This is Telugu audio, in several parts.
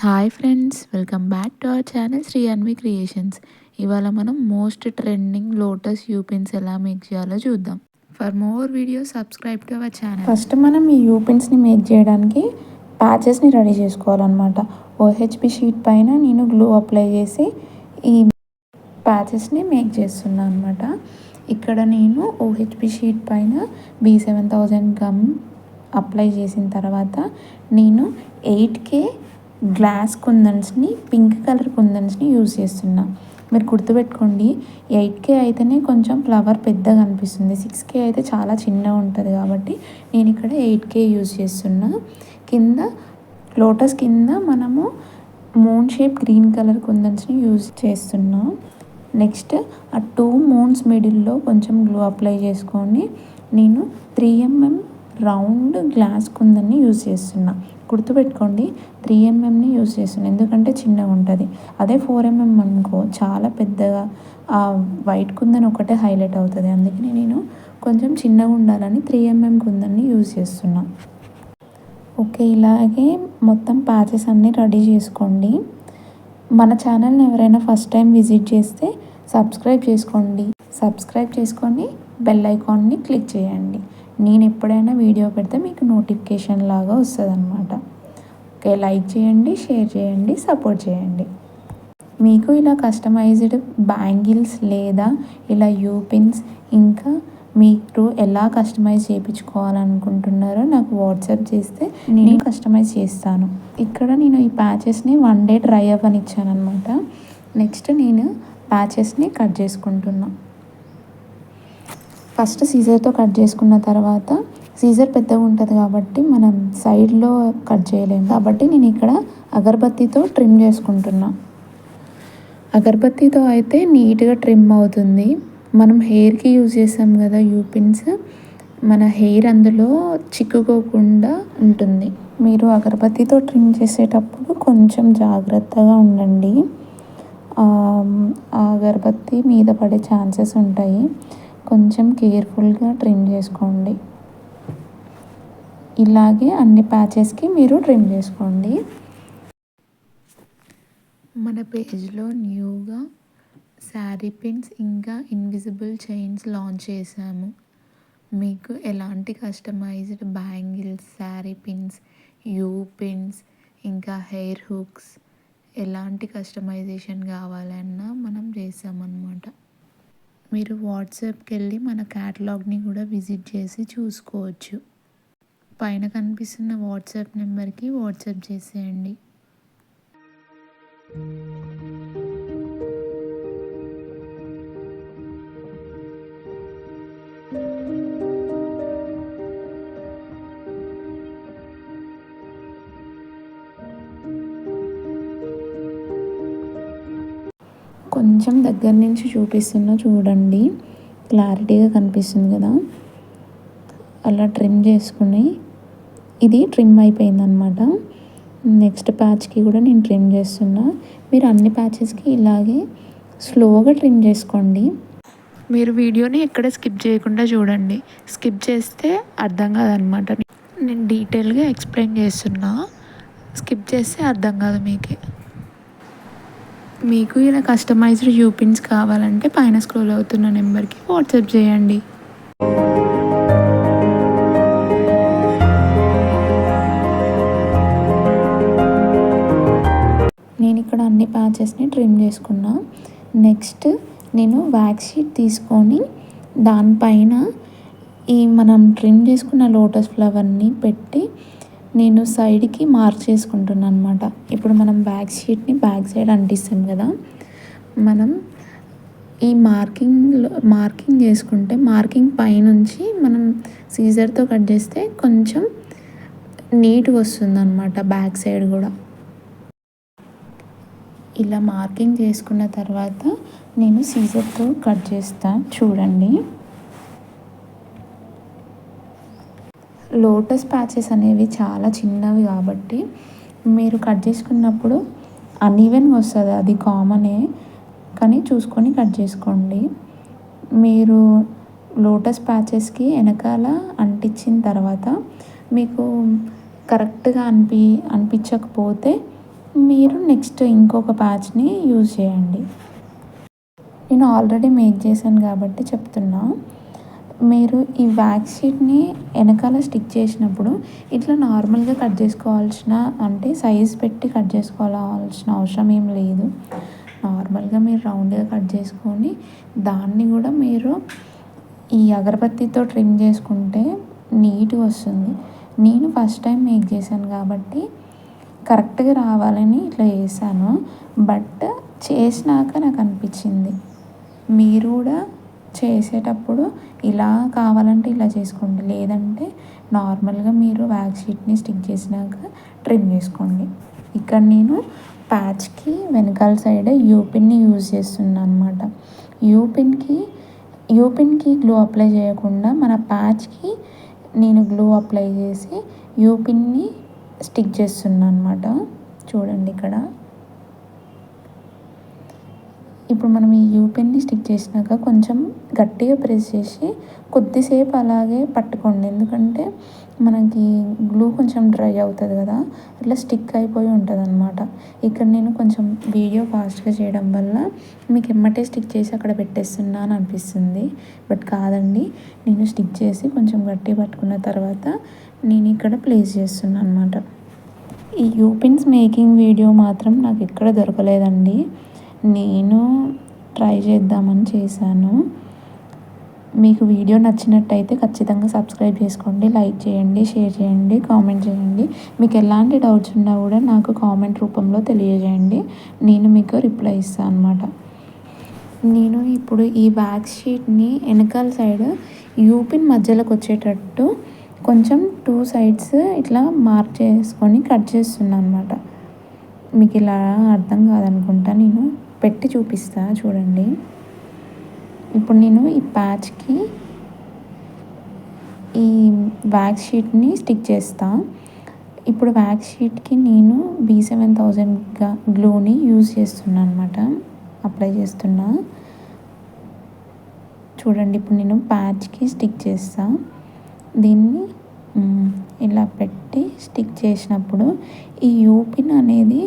Hi friends, welcome back to our channel Shri Anvi creations. ఇవాళ మనం most trending lotus U pins ఎలా మేక్ చేయాలో చూద్దాం. For more videos subscribe to our channel. First మనం ఈ యూ పిన్స్ని మేక్ చేయడానికి ప్యాచెస్ని రెడీ చేసుకోవాలన్నమాట. ఓహెచ్పి షీట్ పైన నేను గ్లూ అప్లై చేసి ఈ ప్యాచెస్ని మేక్ చేస్తున్నాను అనమాట. ఇక్కడ నేను ఓహెచ్పి షీట్ పైన B7000 గమ్ అప్లై చేసిన తర్వాత నేను 8K గ్లాస్ కుందన్స్ని, పింక్ కలర్ కుందన్స్ని యూజ్ చేస్తున్నా. మీరు గుర్తుపెట్టుకోండి, 8K అయితేనే కొంచెం ఫ్లవర్ పెద్దగా అనిపిస్తుంది, 6K అయితే చాలా చిన్నగా ఉంటుంది. కాబట్టి నేను ఇక్కడ 8K యూజ్ చేస్తున్నా. కింద లోటస్ కింద మనము మూన్ షేప్ గ్రీన్ కలర్ కుందన్స్ని యూజ్ చేస్తున్నా. నెక్స్ట్ ఆ 2 మూన్స్ మిడిల్లో కొంచెం గ్లూ అప్లై చేసుకొని నేను 3mm రౌండ్ గ్లాస్ కుందన్ని యూజ్ చేస్తున్నా. గుర్తుపెట్టుకోండి, 3mmని యూజ్ చేస్తున్నా ఎందుకంటే చిన్నగా ఉంటుంది. అదే 4mm అనుకో చాలా పెద్దగా ఆ వైట్ కుందన్ ఒకటే హైలైట్ అవుతుంది. అందుకని నేను కొంచెం చిన్నగా ఉండాలని 3mm కుందన్ని యూజ్ చేస్తున్నా. ఓకే, ఇలాగే మొత్తం ప్యాచెస్ అన్నీ రెడీ చేసుకోండి. మన ఛానల్ని ఎవరైనా ఫస్ట్ టైం విజిట్ చేస్తే సబ్స్క్రైబ్ చేసుకొని బెల్ ఐకాన్ని క్లిక్ చేయండి. నేను ఎప్పుడైనా వీడియో పెడితే మీకు నోటిఫికేషన్ లాగా వస్తుంది అన్నమాట. ఓకే, లైక్ చేయండి, షేర్ చేయండి, సపోర్ట్ చేయండి. మీకు ఇలా కస్టమైజ్డ్ బ్యాంగిల్స్ లేదా ఇలా యూ పిన్స్ ఇంకా మీరు ఎలా కస్టమైజ్ చేయించుకోవాలనుకుంటున్నారో నాకు వాట్సాప్ చేస్తే నేను కస్టమైజ్ చేస్తాను. ఇక్కడ నేను ఈ ప్యాచెస్ని 1 డే డ్రై అవ్వనిచ్చాను అనమాట. నెక్స్ట్ నేను ప్యాచెస్ని కట్ చేసుకుంటున్నా. ఫస్ట్ సీజర్తో కట్ చేసుకున్న తర్వాత సీజర్ పెద్దగా ఉంటుంది కాబట్టి మనం సైడ్లో కట్ చేయలేము. కాబట్టి నేను ఇక్కడ అగరబత్తితో ట్రిమ్ చేసుకుంటున్నా. అగరబత్తితో అయితే నీట్గా ట్రిమ్ అవుతుంది. మనం హెయిర్కి యూజ్ చేసాం కదా యూ పిన్స్, మన హెయిర్ అందులో చిక్కుకోకుండా ఉంటుంది. మీరు అగరబత్తితో ట్రిమ్ చేసేటప్పుడు కొంచెం జాగ్రత్తగా ఉండండి, అగరబత్తి మీద పడే ఛాన్సెస్ ఉంటాయి. కొంచెం కేర్ఫుల్గా ట్రిమ్ చేసుకోండి. ఇలాగే అన్ని ప్యాచెస్కి మీరు ట్రిమ్ చేసుకోండి. మన పేజ్లో న్యూగా శారీ పిన్స్ ఇంకా ఇన్విజిబుల్ చైన్స్ లాంచ్ చేశాము. మీకు ఎలాంటి customised bangles, saree pins, U pins ఇంకా హెయిర్ హుక్స్ ఎలాంటి కస్టమైజేషన్ కావాలన్నా మనం చేసామన్నమాట. మీరు వాట్సాప్కి వెళ్ళి మన క్యాటలాగ్ని కూడా విజిట్ చేసి చూసుకోవచ్చు. పైన కనిపిస్తున్న వాట్సాప్ నెంబర్కి వాట్సాప్ చేసేయండి. కొంచెం దగ్గర నుంచి చూపిస్తున్నా చూడండి, క్లారిటీగా కనిపిస్తుంది కదా. అలా ట్రిమ్ చేసుకుని ఇది ట్రిమ్ అయిపోయిందనమాట. నెక్స్ట్ ప్యాచ్కి కూడా నేను ట్రిమ్ చేస్తున్నా. మీరు అన్ని ప్యాచెస్కి ఇలాగే స్లోగా ట్రిమ్ చేసుకోండి. మీరు వీడియోని ఎక్కడ స్కిప్ చేయకుండా చూడండి. స్కిప్ చేస్తే అర్థం కాదనమాట. నేను డీటెయిల్గా ఎక్స్ప్లెయిన్ చేస్తున్నా, స్కిప్ చేస్తే అర్థం కాదు మీకే. మీకు ఇలా కస్టమైజ్డ్ యూ పిన్స్ కావాలంటే పైన స్క్రోల్ అవుతున్న నెంబర్కి వాట్సాప్ చేయండి. నేను ఇక్కడ అన్ని ప్యాచెస్ని ట్రిమ్ చేసుకున్నా. నెక్స్ట్ నేను వ్యాక్స్ షీట్ తీసుకొని దానిపైన ఈ మనం ట్రిమ్ చేసుకున్న లోటస్ ఫ్లవర్ని పెట్టి నేను సైడ్కి మార్క్ చేసుకుంటున్నాను అనమాట. ఇప్పుడు మనం వ్యాక్స్ షీట్ని బ్యాక్ సైడ్ అంటిస్తాం కదా, మనం ఈ మార్కింగ్ చేసుకుంటే మార్కింగ్ పైనుంచి మనం సీజర్తో కట్ చేస్తే కొంచెం నీట్గా వస్తుంది అనమాట బ్యాక్ సైడ్ కూడా. ఇలా మార్కింగ్ చేసుకున్న తర్వాత నేను సీజర్తో కట్ చేస్తాను చూడండి. లోటస్ ప్యాచెస్ అనేవి చాలా చిన్నవి కాబట్టి మీరు కట్ చేసుకున్నప్పుడు అన్ఈవెన్గా వస్తుంది, అది కామనే, కానీ చూసుకొని కట్ చేసుకోండి. మీరు లోటస్ ప్యాచెస్కి వెనకాల అంటించిన తర్వాత మీకు కరెక్ట్గా అనిపించకపోతే మీరు నెక్స్ట్ ఇంకొక ప్యాచ్ని యూజ్ చేయండి. నేను ఆల్రెడీ మేక్ చేశాను కాబట్టి చెప్తున్నా. మీరు ఈ వ్యాక్స్ షీట్ని వెనకాల స్టిక్ చేసినప్పుడు ఇట్లా నార్మల్గా కట్ చేసుకోవాల్సిన, అంటే సైజ్ పెట్టి కట్ చేసుకోవాల్సిన అవసరం ఏం లేదు. నార్మల్గా మీరు రౌండ్గా కట్ చేసుకొని దాన్ని కూడా మీరు ఈ అగరబత్తితో ట్రిమ్ చేసుకుంటే నీట్గా వస్తుంది. నేను ఫస్ట్ టైం మేక్ చేశాను కాబట్టి కరెక్ట్గా రావాలని ఇట్లా చేశాను. బట్ చేసినాక నాకు అనిపించింది, మీరు కూడా చేసేటప్పుడు ఇలా కావాలంటే ఇలా చేసుకోండి, లేదంటే నార్మల్గా మీరు వ్యాక్స్ షీట్ని స్టిక్ చేసినాక ట్రిమ్ చేసుకోండి. ఇక్కడ నేను ప్యాచ్కి వెనకాల సైడ్ యూపిన్ని యూజ్ చేస్తున్నాను అనమాట. యూపిన్కి గ్లూ అప్లై చేయకుండా మన ప్యాచ్కి నేను గ్లూ అప్లై చేసి యూపిన్ని స్టిక్ చేస్తున్నాను అనమాట. చూడండి ఇక్కడ. ఇప్పుడు మనం ఈ యూపిన్ని స్టిక్ చేసినాక కొంచెం గట్టిగా ప్రెస్ చేసి కొద్దిసేపు అలాగే పట్టుకోండి, ఎందుకంటే మనకి గ్లూ కొంచెం డ్రై అవుతుంది కదా, అట్లా స్టిక్ అయిపోయి ఉంటుంది అనమాట. ఇక్కడ నేను కొంచెం వీడియో ఫాస్ట్గా చేయడం వల్ల మీకు ఎమ్మటే స్టిక్ చేసి అక్కడ పెట్టేస్తున్నా అని అనిపిస్తుంది. బట్ కాదండి, నేను స్టిక్ చేసి కొంచెం గట్టిగా పట్టుకున్న తర్వాత నేను ఇక్కడ ప్లేస్ చేస్తున్నాను అనమాట. ఈ యూపిన్స్ మేకింగ్ వీడియో మాత్రం నాకు ఎక్కడ దొరకలేదండి. నేను ట్రై చేద్దామని చేశాను. మీకు వీడియో నచ్చినట్టయితే ఖచ్చితంగా సబ్స్క్రైబ్ చేసుకోండి, లైక్ చేయండి, షేర్ చేయండి, కామెంట్ చేయండి. మీకు ఎలాంటి డౌట్స్ ఉన్నా కూడా నాకు కామెంట్ రూపంలో తెలియజేయండి, నేను మీకు రిప్లై ఇస్తాను అనమాట. నేను ఇప్పుడు ఈ వ్యాక్స్ షీట్ని వెనకాల సైడ్ యూపిన్ మధ్యలోకి వచ్చేటట్టు కొంచెం 2 సైడ్స్ ఇట్లా మార్క్ చేసుకొని కట్ చేస్తున్నాను అనమాట. మీకు ఇలా అర్థం కాదనుకుంటా, నేను పెట్టి చూపిస్తా చూడండి. ఇప్పుడు నేను ఈ ప్యాచ్కి ఈ వ్యాక్స్ షీట్ని స్టిక్ చేస్తా. ఇప్పుడు వ్యాక్స్ షీట్కి నేను B7000 గ్లూని యూజ్ చేస్తున్నా అనమాట, అప్లై చేస్తున్నా. చూడండి, ఇప్పుడు నేను ప్యాచ్కి స్టిక్ చేస్తా. దీన్ని ఇలా పెట్టి స్టిక్ చేసినప్పుడు ఈ యూపిన్ అనేది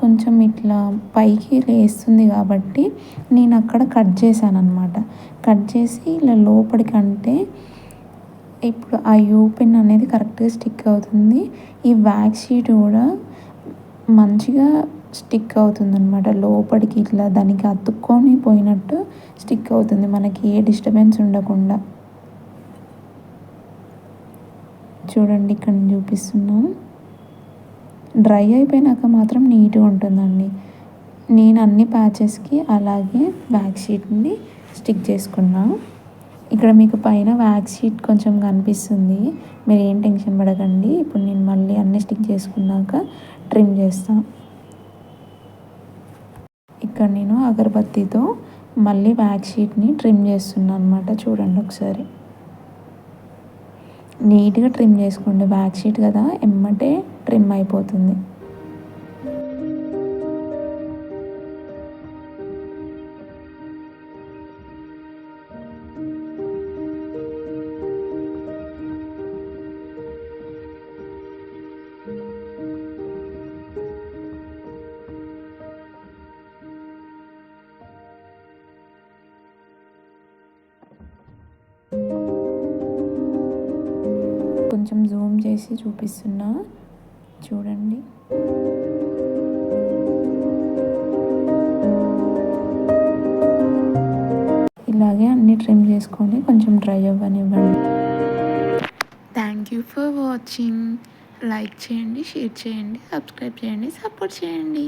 కొంచెం ఇట్లా పైకి లేస్తుంది కాబట్టి నేను అక్కడ కట్ చేశాను అనమాట. కట్ చేసి ఇలా లోపలికి అంటే ఇప్పుడు ఆ యూపిన్ అనేది కరెక్ట్గా స్టిక్ అవుతుంది. ఈ వ్యాక్స్ షీట్ కూడా మంచిగా స్టిక్ అవుతుంది అనమాట. లోపలికి ఇట్లా దానికి అతుక్కొని పోయినట్టు స్టిక్ అవుతుంది, మనకి ఏ డిస్టర్బెన్స్ ఉండకుండా. చూడండి, ఇక్కడ నేను చూపిస్తున్నాను. డ్రై అయిపోయినాక మాత్రం నీట్గా ఉంటుందండి. నేను అన్ని ప్యాచెస్కి అలాగే వ్యాక్స్ షీట్ని స్టిక్ చేసుకున్నా. ఇక్కడ మీకు పైన వ్యాక్స్ షీట్ కొంచెం కనిపిస్తుంది, మీరు ఏం టెన్షన్ పడకండి. ఇప్పుడు నేను మళ్ళీ అన్ని స్టిక్ చేసుకున్నాక ట్రిమ్ చేస్తాను. ఇక్కడ నేను అగరబత్తితో మళ్ళీ వ్యాక్స్ షీట్ని ట్రిమ్ చేస్తున్నాను అనమాట. చూడండి ఒకసారి, నీట్గా ట్రిమ్ చేసుకోండి. వ్యాక్స్ షీట్ కదా, ఎమ్మటే ట్రిమ్ అయిపోతుంది. కొంచెం జూమ్ చేసి చూపిస్తున్నా చూడండి. ఇలాగే అన్ని ట్రిమ్ చేసుకొని కొంచెం డ్రై అవ్వనివ్వండి. Thank you for watching. Like చేయండి, షేర్ చేయండి, సబ్స్క్రైబ్ చేయండి, సపోర్ట్ చేయండి.